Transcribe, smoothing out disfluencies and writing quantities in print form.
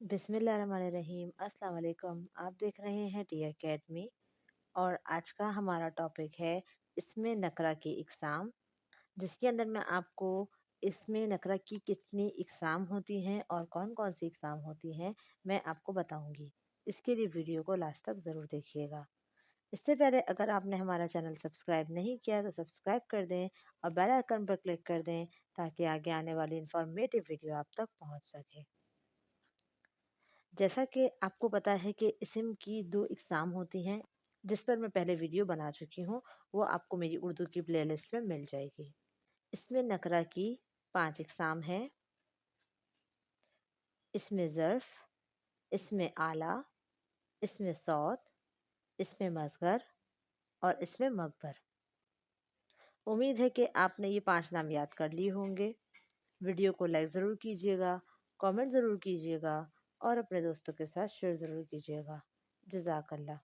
बिस्मिल्लाहिर्रहमानिर्रहीम। अस्सलाम वालेकुम। आप देख रहे हैं टी एकेडमी और आज का हमारा टॉपिक है इसमें नकरा की इकसाम, जिसके अंदर मैं आपको इसमें नकरा की कितनी इकसाम होती हैं और कौन कौन सी इकसाम होती हैं मैं आपको बताऊंगी। इसके लिए वीडियो को लास्ट तक ज़रूर देखिएगा। इससे पहले अगर आपने हमारा चैनल सब्सक्राइब नहीं किया तो सब्सक्राइब कर दें और बेल आइकन पर क्लिक कर दें ताकि आगे आने वाली इंफॉर्मेटिव वीडियो आप तक पहुंच सके। जैसा कि आपको पता है कि इस्म की दो इकसाम होती हैं, जिस पर मैं पहले वीडियो बना चुकी हूँ, वो आपको मेरी उर्दू की प्लेलिस्ट में मिल जाएगी। इसमें नकरा की 5 इकसाम हैं। इसमें ज़र्फ़, इसमें आला, इसमें सौत, इसमें मज़गर और इसमें मकबर। उम्मीद है कि आपने ये 5 नाम याद कर लिए होंगे। वीडियो को लाइक ज़रूर कीजिएगा, कमेंट ज़रूर कीजिएगा और अपने दोस्तों के साथ शेयर ज़रूर कीजिएगा। जज़ाकल्लाह।